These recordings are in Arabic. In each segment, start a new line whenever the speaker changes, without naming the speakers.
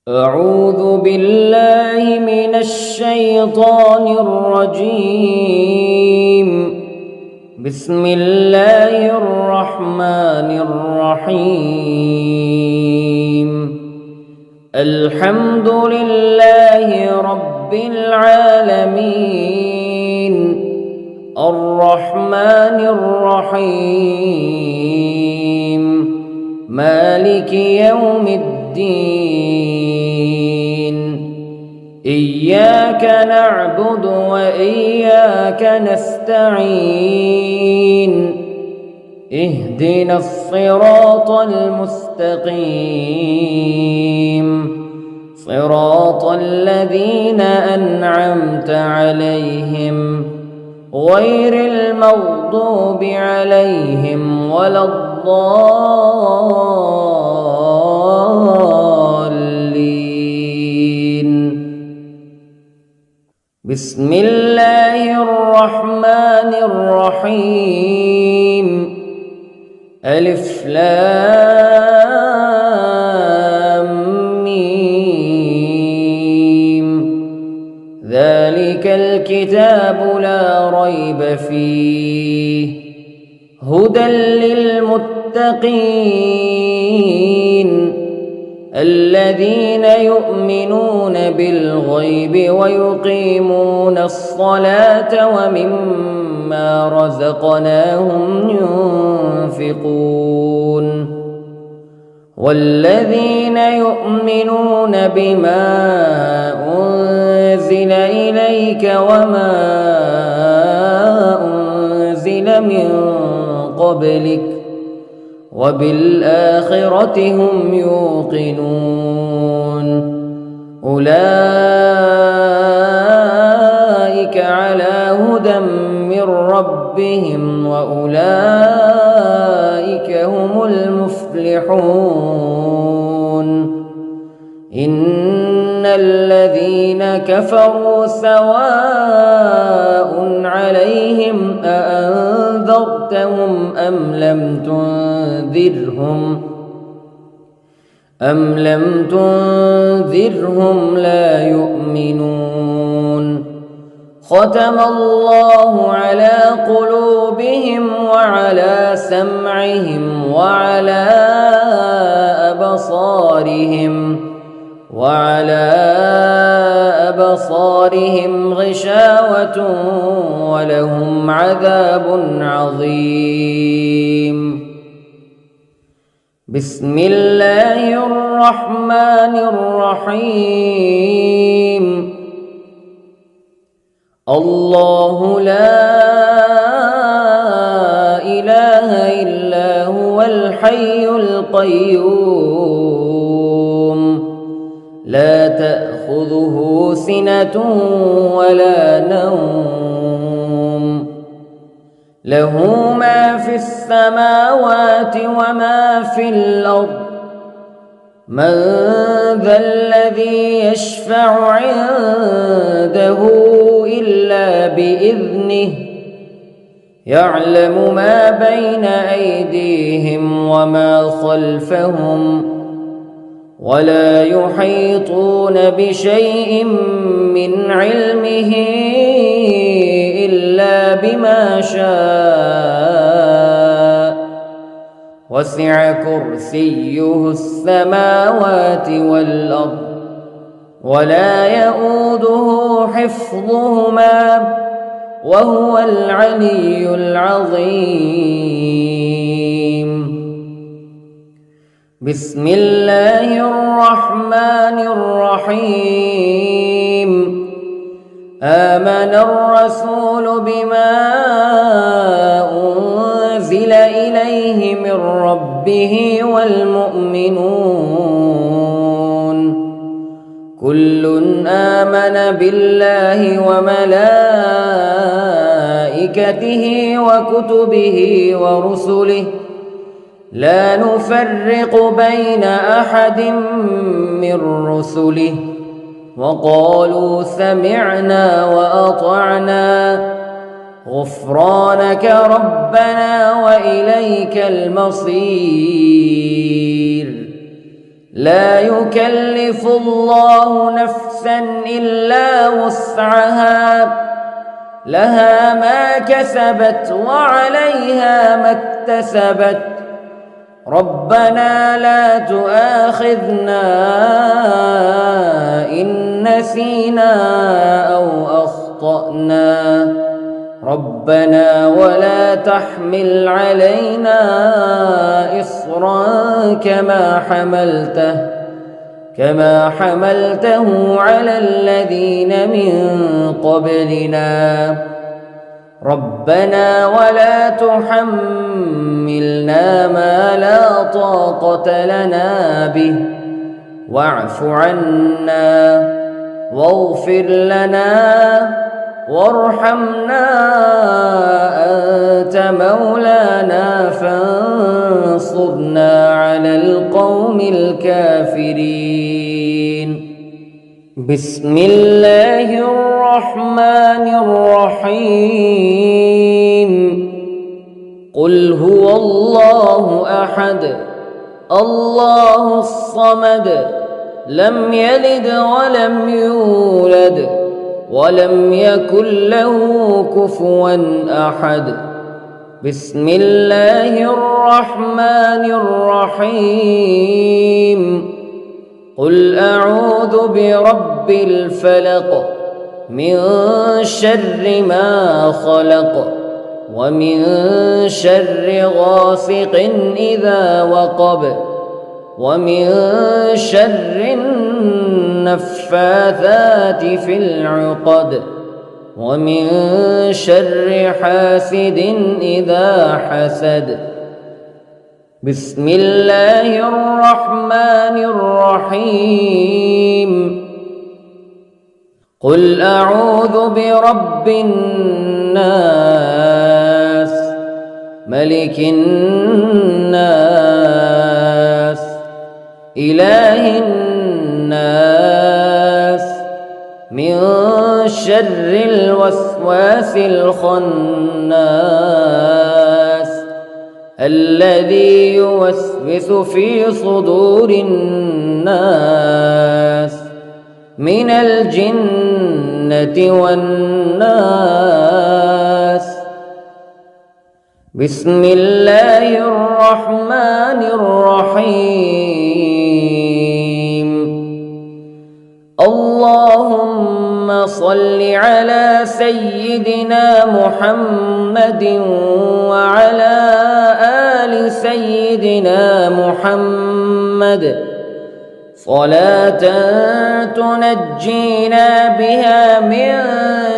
أعوذ بالله من الشيطان الرجيم. بسم الله الرحمن الرحيم. الحمد لله رب العالمين، الرحمن الرحيم، مالك يوم الدين. إياك نعبد وإياك نستعين. اهدنا الصراط المستقيم، صراط الذين أنعمت عليهم غير المغضوب عليهم ولا الضالين. بسم الله الرحمن الرحيم. ألف لام ميم. ذلك الكتاب لا ريب فيه هدى للمتقين الذين يؤمنون بالغيب ويقيمون الصلاة ومما رزقناهم ينفقون والذين يؤمنون بما أنزل إليك وما أنزل من قبلك وبالآخرة هم يوقنون. أولئك على هدى من ربهم وأولئك هم المفلحون. إن الذين كفروا سواء عليهم أأنذرتهم أم لم تنذرهم لا يؤمنون. ختم الله على قلوبهم وعلى سمعهم وعلى أبصارهم غشاوة ولهم عذاب عظيم. بسم الله الرحمن الرحيم. الله لا إله إلا هو الحي القيوم لا تأخذه سنة ولا نوم له ما في السماوات وما في الأرض. من ذا الذي يشفع عنده إلا بإذنه يعلم ما بين أيديهم وما خلفهم ولا يحيطون بشيء من علمه إلا بما شاء. وسع كرسيه السماوات والأرض ولا يؤوده حفظهما وهو العلي العظيم. بسم الله الرحمن الرحيم. آمن الرسول بما أنزل إليه من ربه والمؤمنون كل آمن بالله وملائكته وكتبه ورسله لا نفرق بين أحد من رسله وقالوا سمعنا وأطعنا غفرانك ربنا وإليك المصير. لا يكلف الله نفسا إلا وسعها لها ما كسبت وعليها ما اكتسبت ربنا لا تؤاخذنا إن نسينا أو أخطأنا ربنا ولا تحمل علينا إصرا كما حملته على الذين من قبلنا ربنا ولا تحملنا ما لا طاقة لنا به واعف عنا واغفر لنا وارحمنا أنت مولانا فانصرنا على القوم الكافرين. بسم الله الرحمن الرحيم. قل هو الله أحد الله الصمد لم يلد ولم يولد ولم يكن له كفوا أحد. بسم الله الرحمن الرحيم. قل أعوذ برب الفلق من شر ما خلق ومن شر غاسق إذا وقب ومن شر النفاثات في العقد ومن شر حاسد إذا حسد. بسم الله الرحمن الرحيم. قل أعوذ برب الناس ملك الناس إله الناس من شر الوسواس الخناس الذي يوسوس في صدور الناس من الجنة والناس. بسم الله الرحمن الرحيم. اللهم صل على سيدنا محمد وعلى آل سيدنا محمد صلاة تنجينا بها من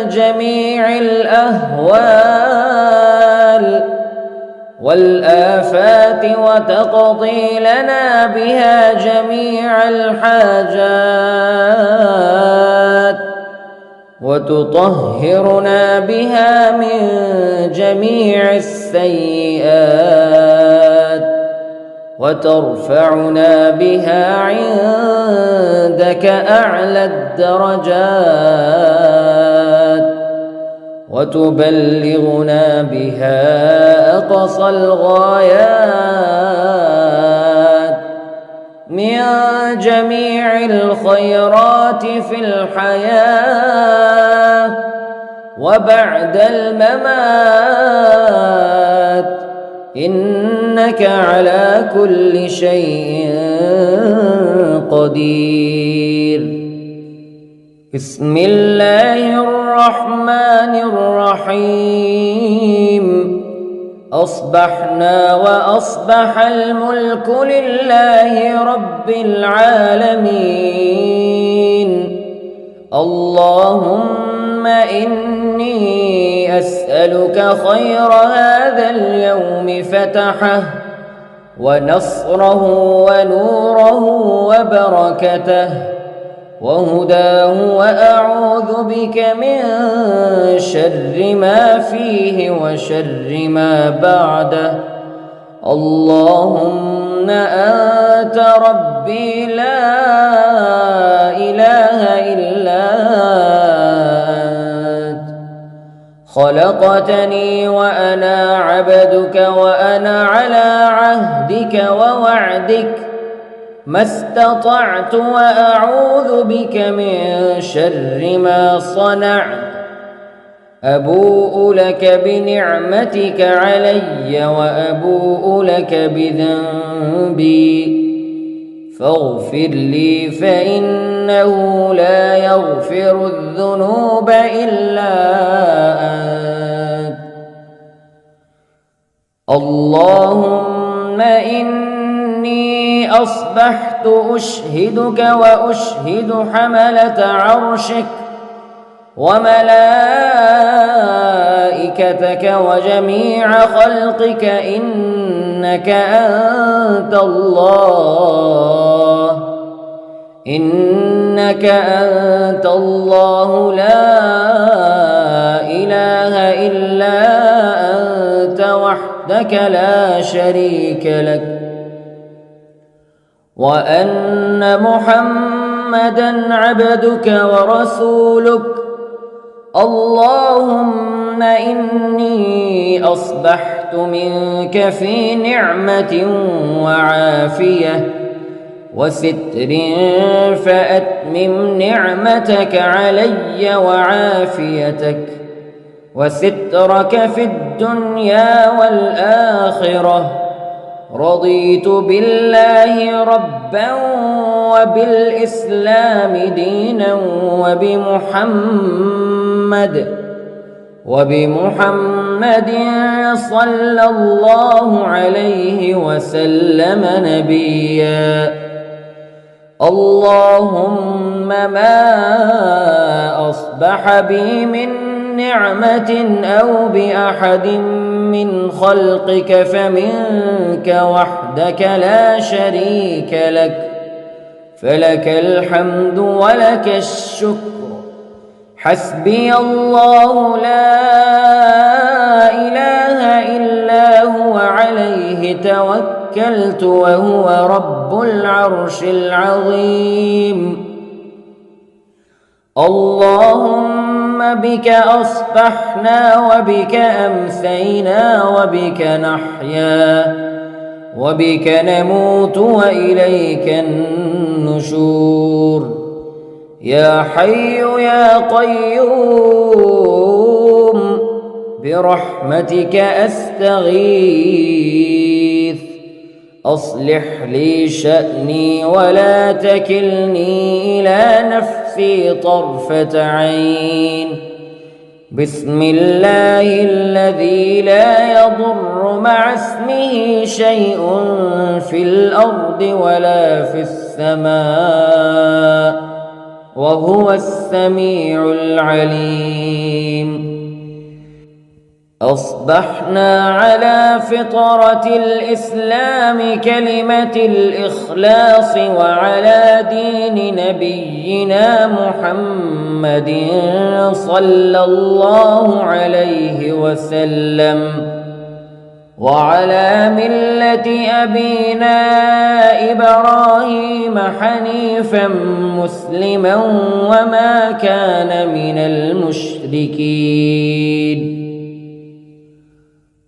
جميع الأهوال والآفات وتقضي لنا بها جميع الحاجات وتطهرنا بها من جميع السيئات وترفعنا بها عندك أعلى الدرجات وتبلغنا بها أقصى الغايات من جميع الخيرات في الحياة وبعد الممات إنك على كل شيء قدير. بسم الله الرحمن الرحيم. أصبحنا وأصبح الملك لله رب العالمين. اللهم إني أسألك خير هذا اليوم فتحه ونصره ونوره وبركته وهداه وأعوذ بك من شر ما فيه وشر ما بعده. اللهم أنت ربي لا إله إلا أنت خلقتني وأنا عبدك وأنا على عهدك ووعدك ما استطعت وأعوذ بك من شر ما صنعت أبوء لك بنعمتك علي وأبوء لك بذنبي فاغفر لي فإنه لا يغفر الذنوب إلا أنت. اللهم إني أصبحت أشهدك وأشهد حملة عرشك وملائكتك وجميع خلقك إنك أنت الله لا إله إلا أنت وحدك لا شريك لك وأن محمدًا عبدك ورسولك. اللهم إني أصبحت منك في نعمة وعافية وستر فأتمم نعمتك علي وعافيتك وسترك في الدنيا والآخرة. رضيت بالله ربا وبالإسلام دينا وبمحمد صلى الله عليه وسلم نبيا. اللهم ما أصبح بي من نعمة أو بأحد من خلقك فمنك وحدك لا شريك لك فلك الحمد ولك الشكر. حسبي الله لا إله إلا هو عليه توكلت وهو رب العرش العظيم. اللهم بك أصبحنا وبك أمسينا وبك نحيا وبك نموت وإليك النشور. يا حي يا قيوم برحمتك أستغيث أصلح لي شأني ولا تكلني إلى نفسي طرفة عين. بسم الله الذي لا يضر مع اسمه شيء في الأرض ولا في السماء وهو السميع العليم. أصبحنا على فطرة الإسلام كلمة الإخلاص وعلى دين نبينا محمد صلى الله عليه وسلم وعلى ملة أبينا إبراهيم حنيفا مسلما وما كان من المشركين.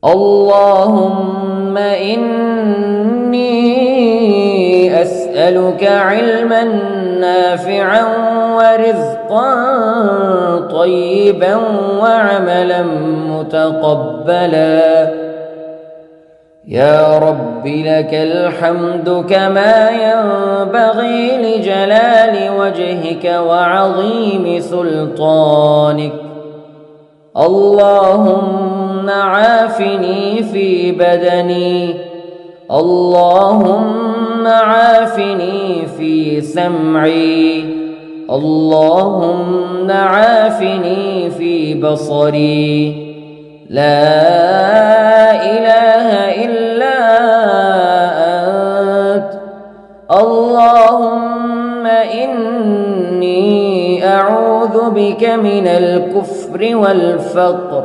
اللهم إني أسألك علما نافعا ورزقا طيبا وعملا متقبلا. يا رب لك الحمد كما ينبغي لجلال وجهك وعظيم سلطانك. اللهم عافني في بدني، اللهم عافني في سمعي، اللهم عافني في بصري. لا إله إلا أنت. اللهم إني أعوذ بك من الكفر والفقر.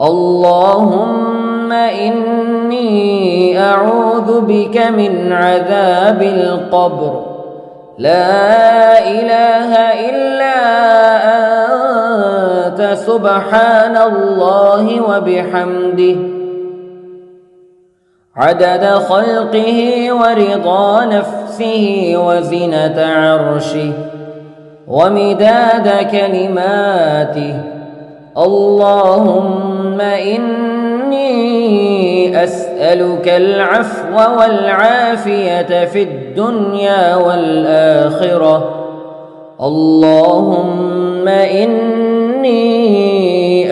اللهم إني أعوذ بك من عذاب القبر. لا إله إلا أنت سبحان الله وبحمده. عدد خلقه ورضا نفسه وزنة عرشه ومداد كلماته. اللهم إني أسألك العفو والعافية في الدنيا والآخرة. اللهم إني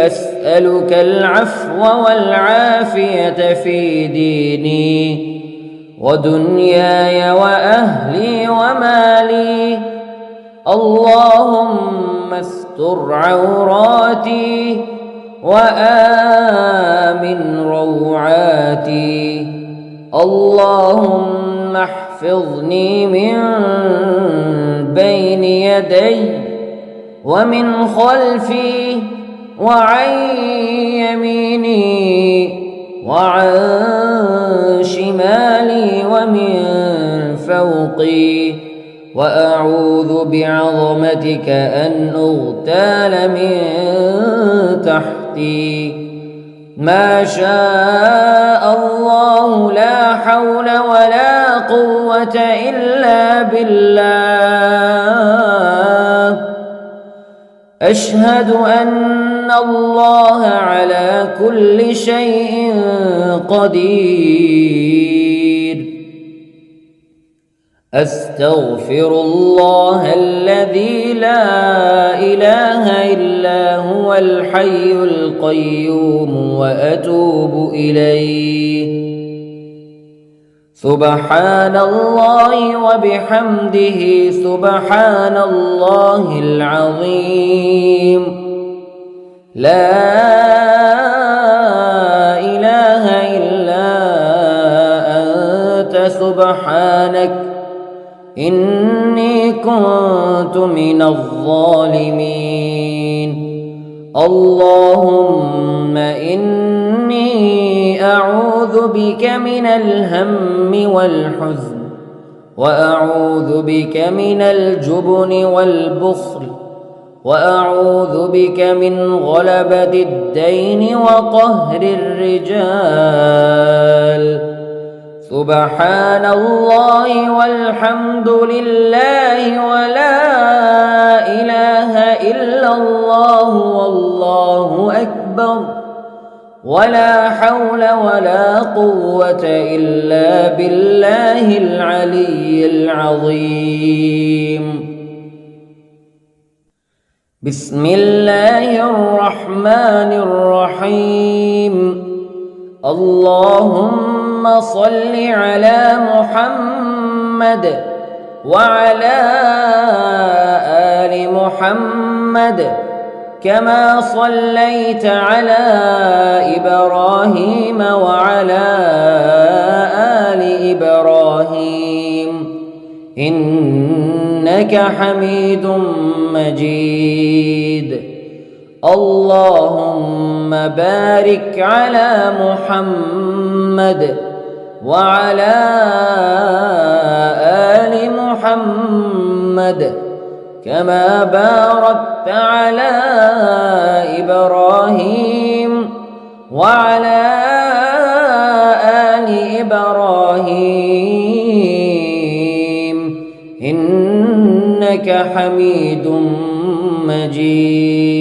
أسألك العفو والعافية في ديني ودنياي وأهلي ومالي. اللهم استر عوراتي وآمن روعاتي. اللهم احفظني من بين يدي ومن خلفي وعن يميني وعن شمالي ومن فوقي، وأعوذ بعظمتك أن أغتال من تحتي. ما شاء الله لا حول ولا قوة إلا بالله. أشهد أن الله على كل شيء قدير. أستغفر الله الذي لا إله إلا هو الحي القيوم وأتوب إليه. سبحان الله وبحمده سبحان الله العظيم. لا إله إلا أنت سبحانك إني كنت من الظالمين. اللهم إني أعوذ بك من الهم والحزن وأعوذ بك من الجبن والبخل وأعوذ بك من غلبة الدين وقهر الرجال. سبحان الله والحمد لله ولا إله إلا الله والله أكبر ولا حول ولا قوة إلا بالله العلي العظيم. بسم الله الرحمن الرحيم. اللهم صل على محمد وعلى آل محمد كما صليت على إبراهيم وعلى آل إبراهيم إنك حميد مجيد. اللهم بارك على محمد وعلى آل محمد كما باركت على إبراهيم وعلى آل إبراهيم إنك حميد مجيد.